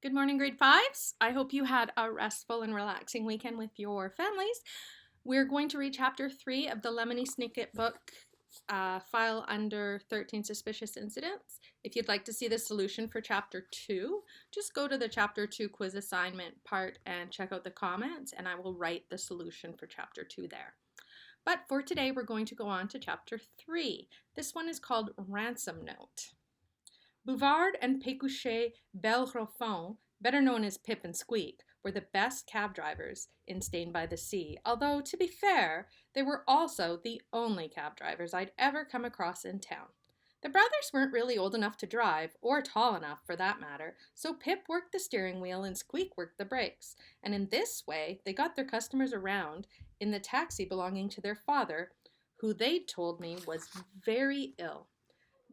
Good morning, grade fives. I hope you had a restful and relaxing weekend with your families. We're going to read chapter 3 of the Lemony Snicket book, file under 13 suspicious incidents. If you'd like to see the solution for chapter 2, just go to the chapter 2 quiz assignment part and check out the comments, and I will write the solution for chapter 2 there. But for today, we're going to go on to chapter 3. This one is called Ransom Note. Bouvard and Pécuchet Bellerophon, better known as Pip and Squeak, were the best cab drivers in Stained by the Sea, although, to be fair, they were also the only cab drivers I'd ever come across in town. The brothers weren't really old enough to drive, or tall enough for that matter, so Pip worked the steering wheel and Squeak worked the brakes, and in this way they got their customers around in the taxi belonging to their father, who they'd told me was very ill.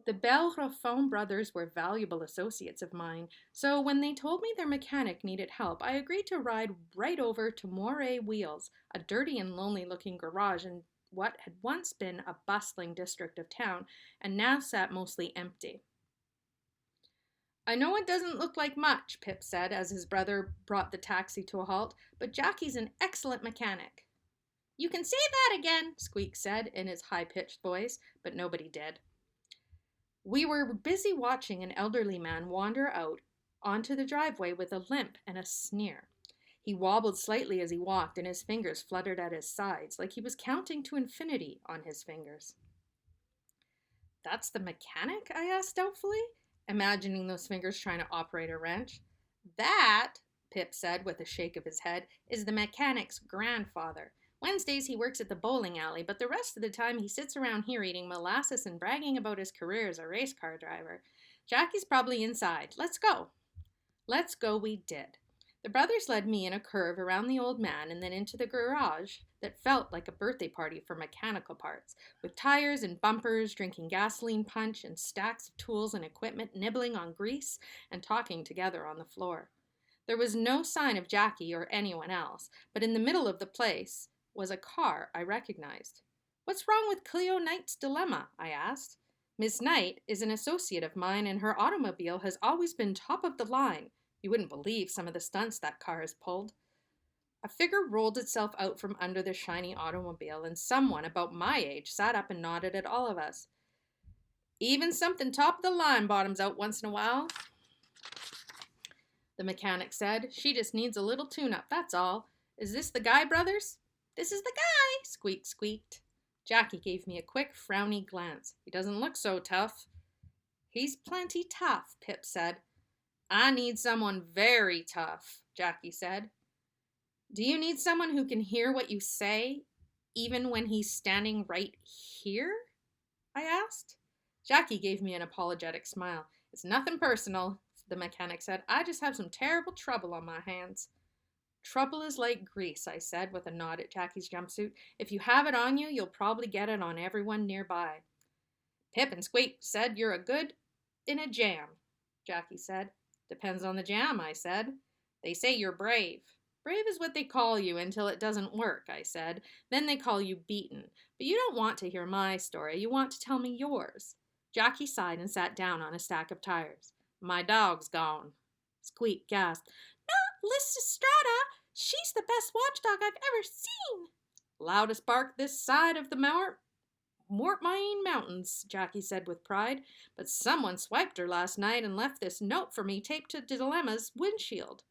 The Bellerophon brothers were valuable associates of mine, so when they told me their mechanic needed help, I agreed to ride right over to Moray Wheels, a dirty and lonely-looking garage in what had once been a bustling district of town and now sat mostly empty. "I know it doesn't look like much," Pip said as his brother brought the taxi to a halt, "but Jackie's an excellent mechanic." "You can say that again," Squeak said in his high-pitched voice, but nobody did. We were busy watching an elderly man wander out onto the driveway with a limp and a sneer. He wobbled slightly as he walked, and his fingers fluttered at his sides, like he was counting to infinity on his fingers. "That's the mechanic?" I asked doubtfully, imagining those fingers trying to operate a wrench. "That," Pip said with a shake of his head, "is the mechanic's grandfather. Wednesdays he works at the bowling alley, but the rest of the time he sits around here eating molasses and bragging about his career as a race car driver. Jackie's probably inside. Let's go." Let's go we did. The brothers led me in a curve around the old man and then into the garage that felt like a birthday party for mechanical parts, with tires and bumpers, drinking gasoline punch, and stacks of tools and equipment nibbling on grease and talking together on the floor. There was no sign of Jackie or anyone else, but in the middle of the place was a car I recognized. "What's wrong with Cleo Knight's dilemma?" I asked. "Miss Knight is an associate of mine, and her automobile has always been top of the line. You wouldn't believe some of the stunts that car has pulled." A figure rolled itself out from under the shiny automobile, and someone about my age sat up and nodded at all of us. "Even something top of the line bottoms out once in a while," the mechanic said. "She just needs a little tune-up, that's all. Is this the Guy brothers?" "This is the guy," Squeak squeaked. Jackie gave me a quick, frowny glance. "He doesn't look so tough." "He's plenty tough," Pip said. "I need someone very tough," Jackie said. "Do you need someone who can hear what you say, even when he's standing right here?" I asked. Jackie gave me an apologetic smile. "It's nothing personal," the mechanic said. "I just have some terrible trouble on my hands." "Trouble is like grease," I said with a nod at Jackie's jumpsuit. "If you have it on you, you'll probably get it on everyone nearby." "Pip and Squeak said you're a good in a jam," Jackie said. "Depends on the jam," I said. "They say you're brave." "Brave is what they call you until it doesn't work," I said. "Then they call you beaten. But you don't want to hear my story. You want to tell me yours." Jackie sighed and sat down on a stack of tires. "My dog's gone." Squeak gasped. "Not Lysistrata! She's the best watchdog I've ever seen." "Loudest bark this side of the Mortmain Mountains," Jackie said with pride. "But someone swiped her last night and left this note for me taped to Dilemma's windshield."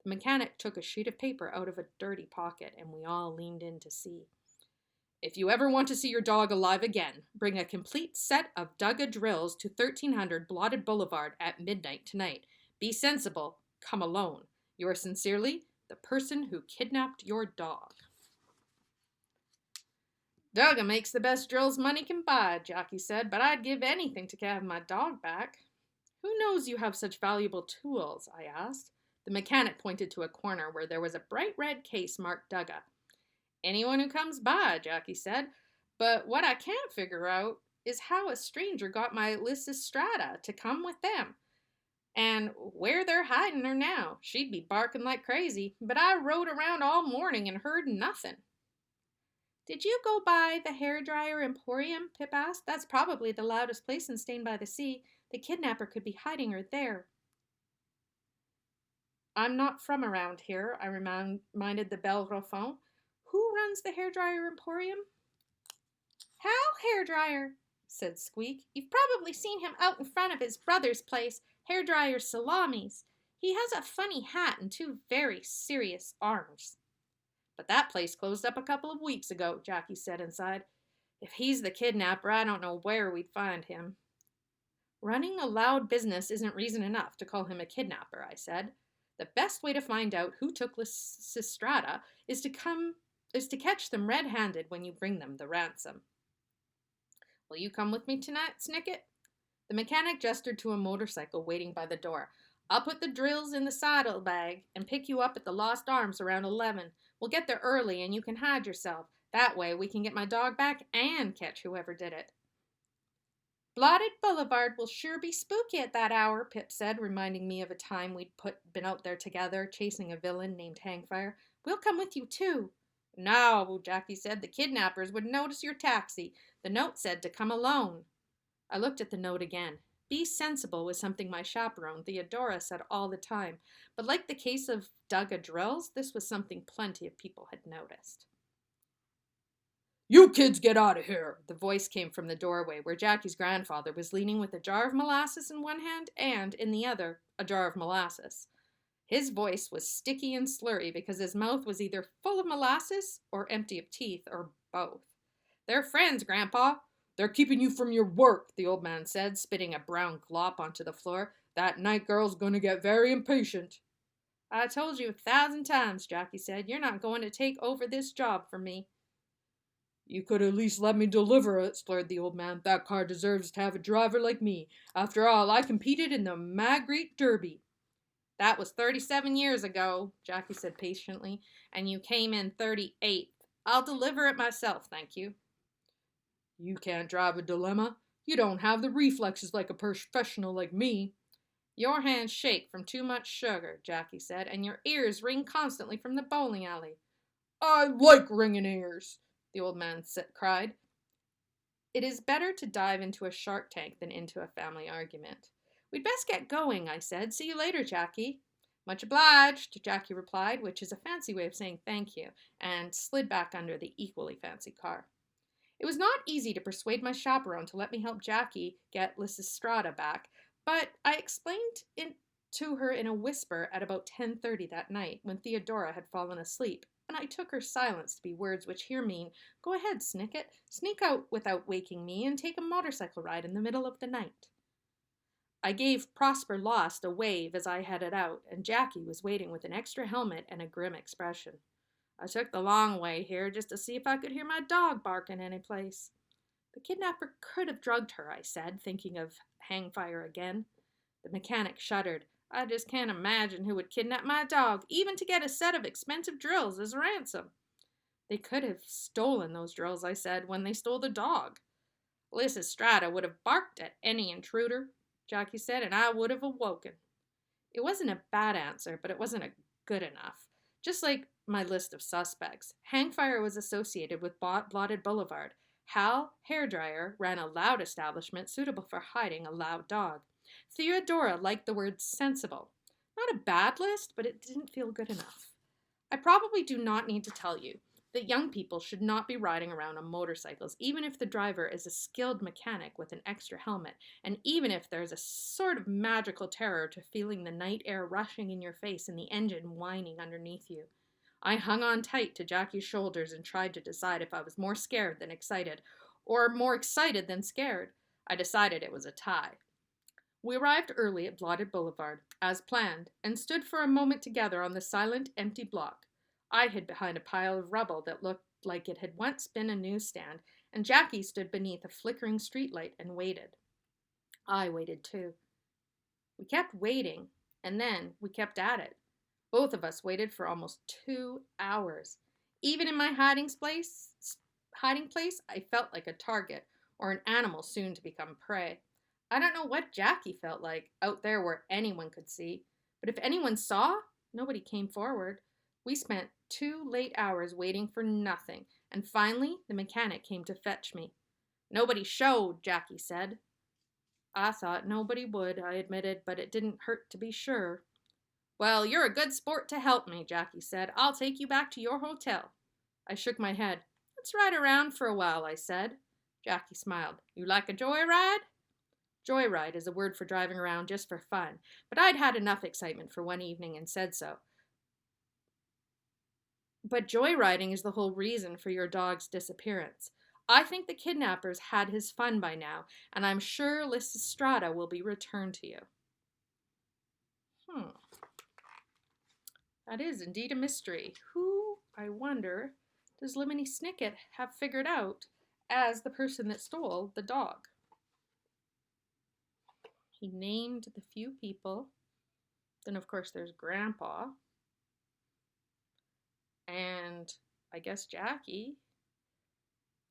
The mechanic took a sheet of paper out of a dirty pocket, and we all leaned in to see. "If you ever want to see your dog alive again, bring a complete set of Dugga drills to 1300 Blotted Boulevard at midnight tonight. Be sensible. Come alone. Yours sincerely, the person who kidnapped your dog." "Dugga makes the best drills money can buy," Jackie said, "but I'd give anything to have my dog back." "Who knows you have such valuable tools?" I asked. The mechanic pointed to a corner where there was a bright red case marked Dugga. "Anyone who comes by," Jackie said. "But what I can't figure out is how a stranger got my Lysistrata to come with them. And where they're hiding her now. She'd be barking like crazy, but I rode around all morning and heard nothing." "Did you go by the hairdryer emporium?" Pip asked. "That's probably the loudest place in Stained by the Sea. The kidnapper could be hiding her there." I'm not from around here, I reminded the Belle Raffin. Who runs the hairdryer emporium? Hal Hairdryer, said Squeak. You've probably seen him out in front of his brother's place, Hairdryer Salamis. He has a funny hat and two very serious arms. But that place closed up a couple of weeks ago, Jackie said inside. If he's the kidnapper, I don't know where we'd find him. Running a loud business isn't reason enough to call him a kidnapper, I said. The best way to find out who took Lysistrata is to catch them red-handed when you bring them the ransom. Will you come with me tonight, Snicket? The mechanic gestured to a motorcycle waiting by the door. I'll put the drills in the saddlebag and pick you up at the Lost Arms around 11. We'll get there early and you can hide yourself. That way we can get my dog back and catch whoever did it. Blotted Boulevard will sure be spooky at that hour, Pip said, reminding me of a time we'd been out there together, chasing a villain named Hangfire. We'll come with you, too. No, Jackie said, the kidnappers would notice your taxi. The note said to come alone. I looked at the note again. Be sensible was something my chaperone, Theodora, said all the time, but like the case of Dugga drills, this was something plenty of people had noticed. You kids get out of here, the voice came from the doorway where Jackie's grandfather was leaning with a jar of molasses in one hand and, in the other, a jar of molasses. His voice was sticky and slurry because his mouth was either full of molasses or empty of teeth or both. They're friends, Grandpa. They're keeping you from your work, the old man said, spitting a brown glop onto the floor. That night girl's going to get very impatient. I told you 1,000 times, Jackie said. You're not going to take over this job for me. You could at least let me deliver it, splurred the old man. That car deserves to have a driver like me. After all, I competed in the Magritte Derby. That was 37 years ago, Jackie said patiently, and you came in 38th. I'll deliver it myself, thank you. You can't drive a dilemma. You don't have the reflexes like a professional like me. Your hands shake from too much sugar, Jackie said, and your ears ring constantly from the bowling alley. I like ringing ears, the old man cried. It is better to dive into a shark tank than into a family argument. We'd best get going, I said. See you later, Jackie. Much obliged, Jackie replied, which is a fancy way of saying thank you, and slid back under the equally fancy car. It was not easy to persuade my chaperone to let me help Jackie get Lysistrata back, but I explained it to her in a whisper at about 10:30 that night, when Theodora had fallen asleep, and I took her silence to be words which here mean, go ahead, Snicket, sneak out without waking me and take a motorcycle ride in the middle of the night. I gave Prosper Lost a wave as I headed out, and Jackie was waiting with an extra helmet and a grim expression. I took the long way here just to see if I could hear my dog barking any place. The kidnapper could have drugged her, I said, thinking of Hangfire again. The mechanic shuddered. I just can't imagine who would kidnap my dog, even to get a set of expensive drills as a ransom. They could have stolen those drills, I said, when they stole the dog. Lysistrata would have barked at any intruder, Jackie said, and I would have awoken. It wasn't a bad answer, but it wasn't good enough. Just like my list of suspects, Hangfire was associated with Blotted Boulevard. Hal Hairdryer ran a loud establishment suitable for hiding a loud dog. Theodora liked the word sensible. Not a bad list, but it didn't feel good enough. I probably do not need to tell you that young people should not be riding around on motorcycles, even if the driver is a skilled mechanic with an extra helmet, and even if there's a sort of magical terror to feeling the night air rushing in your face and the engine whining underneath you. I hung on tight to Jackie's shoulders and tried to decide if I was more scared than excited, or more excited than scared. I decided it was a tie. We arrived early at Blotted Boulevard, as planned, and stood for a moment together on the silent, empty block. I hid behind a pile of rubble that looked like it had once been a newsstand, and Jackie stood beneath a flickering streetlight and waited. I waited too. We kept waiting, and then we kept at it. Both of us waited for almost 2 hours. Even in my hiding place, I felt like a target, or an animal soon to become prey. I don't know what Jackie felt like, out there where anyone could see, but if anyone saw, nobody came forward. We spent 2 late hours waiting for nothing, and finally the mechanic came to fetch me. Nobody showed, Jackie said. I thought nobody would, I admitted, but it didn't hurt to be sure. Well, you're a good sport to help me, Jackie said. I'll take you back to your hotel. I shook my head. Let's ride around for a while, I said. Jackie smiled. You like a joyride? Joyride is a word for driving around just for fun, but I'd had enough excitement for one evening and said so. But joyriding is the whole reason for your dog's disappearance. I think the kidnappers had his fun by now, and I'm sure Lysistrata will be returned to you. That is indeed a mystery. Who, I wonder, does Lemony Snicket have figured out as the person that stole the dog? He named the few people. Then, of course, there's Grandpa. And I guess Jackie.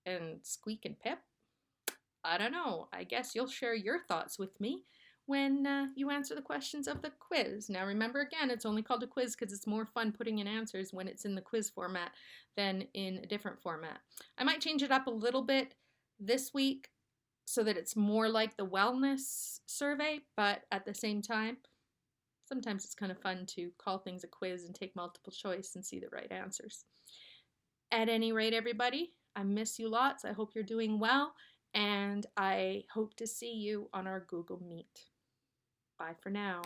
And Squeak and Pip. I don't know. I guess you'll share your thoughts with me when you answer the questions of the quiz. Now, remember again, it's only called a quiz because it's more fun putting in answers when it's in the quiz format than in a different format. I might change it up a little bit this week so that it's more like the wellness survey, but at the same time, sometimes it's kind of fun to call things a quiz and take multiple choice and see the right answers. At any rate, everybody, I miss you lots. I hope you're doing well, and I hope to see you on our Google Meet. Bye for now.